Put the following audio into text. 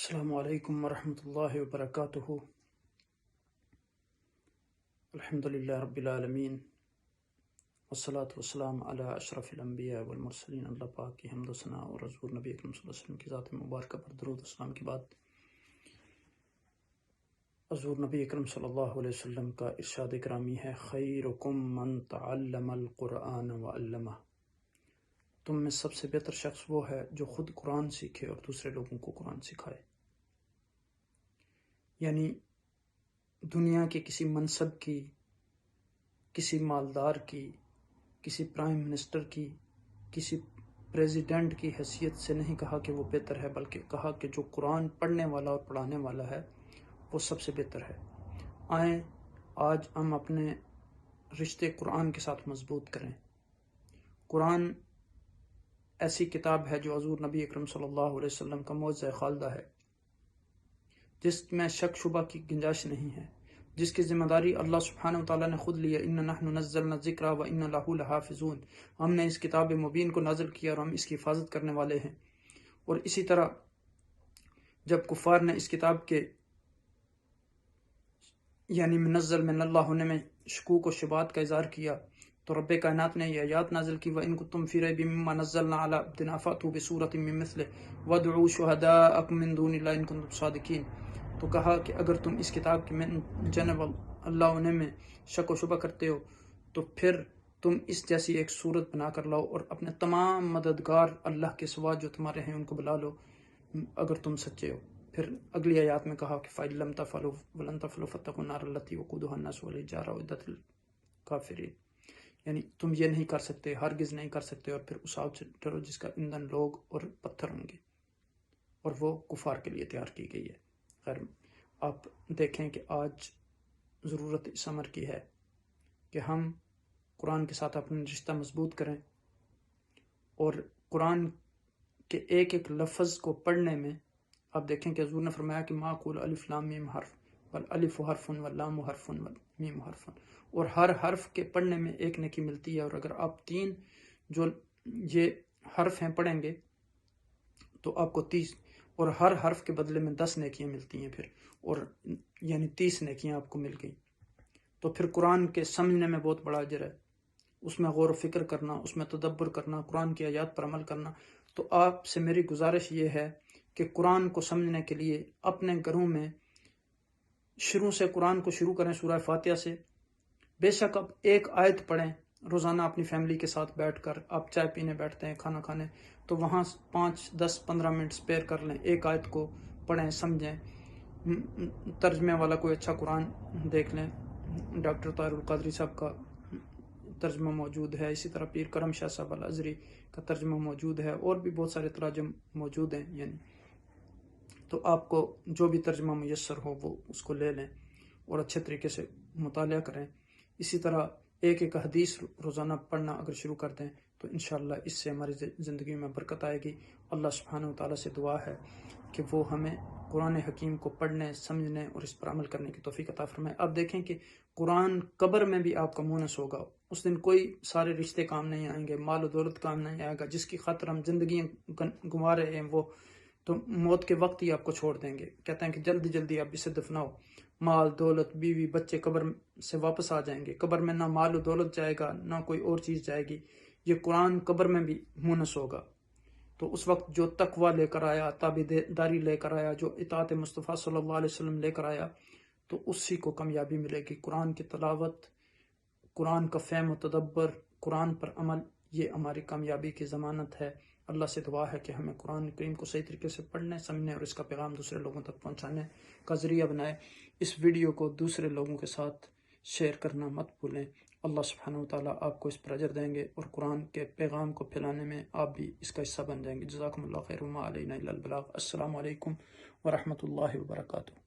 السلام علیکم ورحمۃ اللہ وبرکاتہ۔ الحمدللہ رب العالمین، والصلاة والسلام علی اشرف الانبیاء والمرسلین۔ اللہ پاک کی حمد و ثنا اور حضور نبی اکرم صلی اللہ علیہ وسلم کی ذات مبارکہ پر درود و سلام کے بعد حضور نبی اکرم صلی اللہ علیہ وسلم کا ارشاد گرامی ہے، خیرکم من تعلم القرآن وعلمہ۔ تم میں سب سے بہتر شخص وہ ہے جو خود قرآن سیکھے اور دوسرے لوگوں کو قرآن سکھائے۔ یعنی دنیا کے کسی منصب کی، کسی مالدار کی، کسی پرائم منسٹر کی، کسی پریزیڈنٹ کی حیثیت سے نہیں کہا کہ وہ بہتر ہے، بلکہ کہا کہ جو قرآن پڑھنے والا اور پڑھانے والا ہے وہ سب سے بہتر ہے۔ آئیں آج ہم اپنے رشتے قرآن کے ساتھ مضبوط کریں۔ قرآن ایسی کتاب ہے جو حضور نبی اکرم صلی اللہ علیہ وسلم کا معجزہ خالدہ ہے، جس میں شک شبہ کی گنجائش نہیں ہے، جس کی ذمہ داری اللہ سبحانہ وتعالیٰ نے خود لیا، ان نحن نزلنا الذکر وان لہ لحافظون۔ ہم نے اس کتاب مبین کو نازل کیا اور ہم اس کی حفاظت کرنے والے ہیں۔ اور اسی طرح جب کفار نے اس کتاب کے یعنی منزل من اللہ ہونے میں شکوک و شبہات کا اظہار کیا تو رب کائنات نے یہ آیات نازل کی، وَإِن كُنتُمْ فِي رَيْبٍ مِّمَّا نَزَّلْنَا عَلَىٰ عَبْدِنَا فَأْتُوا بِسُورَةٍ مِّن مِّثْلِهِ وَادْعُوا شُهَدَاءَكُم مِّن دُونِ اللَّهِ إِن كُنتُمْ صَادِقِينَ۔ تو کہا کہ اگر تم اس کتاب کے جانب اللہ ہونے میں شک و شبہ کرتے ہو تو پھر تم اس جیسی ایک صورت بنا کر لاؤ اور اپنے تمام مددگار اللہ کے سوا جو تمہارے ہیں ان کو بلا لو اگر تم سچے ہو۔ پھر اگلی آیات میں کہا کہ فَإِن لَّمْ تَفْعَلُوا وَلَن تَفْعَلُوا فَاتَّقُوا النَّارَ الَّتِي وَقُودُهَا النَّاسُ وَالْحِجَارَةُ أُعِدَّتْ لِلْكَافِرِينَ۔ یعنی تم یہ نہیں کر سکتے، ہرگز نہیں کر سکتے، اور پھر اس آگ سے ڈرو جس کا ایندھن لوگ اور پتھر ہوں گے اور وہ کفار کے لیے تیار کی گئی ہے۔ خیر، آپ دیکھیں کہ آج ضرورت اس امر کی ہے کہ ہم قرآن کے ساتھ اپنا رشتہ مضبوط کریں اور قرآن کے ایک ایک لفظ کو پڑھنے میں آپ دیکھیں کہ حضور نے فرمایا کہ ما قول الف لام میم حرف والالف حرف واللام حرف والمیم حرف، اور ہر حرف کے پڑھنے میں ایک نیکی ملتی ہے، اور اگر آپ 3 جو یہ حرف ہیں پڑھیں گے تو آپ کو 30، اور ہر حرف کے بدلے میں 10 نیکیاں ملتی ہیں پھر، اور یعنی 30 نیکیاں آپ کو مل گئی۔ تو پھر قرآن کے سمجھنے میں بہت بڑا اجر ہے، اس میں غور و فکر کرنا، اس میں تدبر کرنا، قرآن کی آیات پر عمل کرنا۔ تو آپ سے میری گزارش یہ ہے کہ قرآن کو سمجھنے کے لیے اپنے گھروں میں شروع سے قرآن کو شروع کریں سورہ فاتحہ سے۔ بے شک آپ ایک آیت پڑھیں روزانہ اپنی فیملی کے ساتھ بیٹھ کر، آپ چائے پینے بیٹھتے ہیں، کھانا کھانے، تو وہاں 5 10 15 منٹ سپیئر کر لیں، ایک آیت کو پڑھیں، سمجھیں۔ ترجمے والا کوئی اچھا قرآن دیکھ لیں، ڈاکٹر طاہر القادری صاحب کا ترجمہ موجود ہے، اسی طرح پیر کرم شاہ صاحب الازری کا ترجمہ موجود ہے، اور بھی بہت سارے تراجم موجود ہیں۔ یعنی تو آپ کو جو بھی ترجمہ میسر ہو وہ اس کو لے لیں اور اچھے طریقے سے مطالعہ کریں۔ اسی طرح ایک ایک حدیث روزانہ پڑھنا اگر شروع کر دیں تو انشاءاللہ اس سے ہماری زندگی میں برکت آئے گی۔ اللہ سبحانہ وتعالیٰ سے دعا ہے کہ وہ ہمیں قرآن حکیم کو پڑھنے، سمجھنے اور اس پر عمل کرنے کی توفیق عطا فرمائے۔ آپ دیکھیں کہ قرآن قبر میں بھی آپ کا مونس ہوگا، اس دن کوئی سارے رشتے کام نہیں آئیں گے، مال و دولت کام نہیں آئے گا، جس کی خاطر ہم زندگیاں گنوا رہے ہیں وہ تو موت کے وقت ہی آپ کو چھوڑ دیں گے۔ کہتے ہیں کہ جلدی جلدی آپ اسے دفناؤ، مال دولت بیوی بچے قبر سے واپس آ جائیں گے۔ قبر میں نہ مال و دولت جائے گا، نہ کوئی اور چیز جائے گی، یہ قرآن قبر میں بھی مونس ہوگا۔ تو اس وقت جو تقوی لے کر آیا، تابعداری لے کر آیا، جو اطاعت مصطفیٰ صلی اللہ علیہ وسلم لے کر آیا، تو اسی کو کامیابی ملے گی۔ قرآن کی تلاوت، قرآن کا فہم و تدبر، قرآن پر عمل، یہ ہماری کامیابی کی ضمانت ہے۔ اللہ سے دعا ہے کہ ہمیں قرآن کریم کو صحیح طریقے سے پڑھنے، سمجھنے اور اس کا پیغام دوسرے لوگوں تک پہنچانے کا ذریعہ بنائے۔ اس ویڈیو کو دوسرے لوگوں کے ساتھ شیئر کرنا مت بھولیں۔ اللہ سبحانہ وتعالیٰ آپ کو اس پر اجر دیں گے اور قرآن کے پیغام کو پھیلانے میں آپ بھی اس کا حصہ بن جائیں گے۔ جزاکم اللہ خیر، وما علینا الا البلاغ۔ السلام علیکم ورحمۃ اللہ وبرکاتہ۔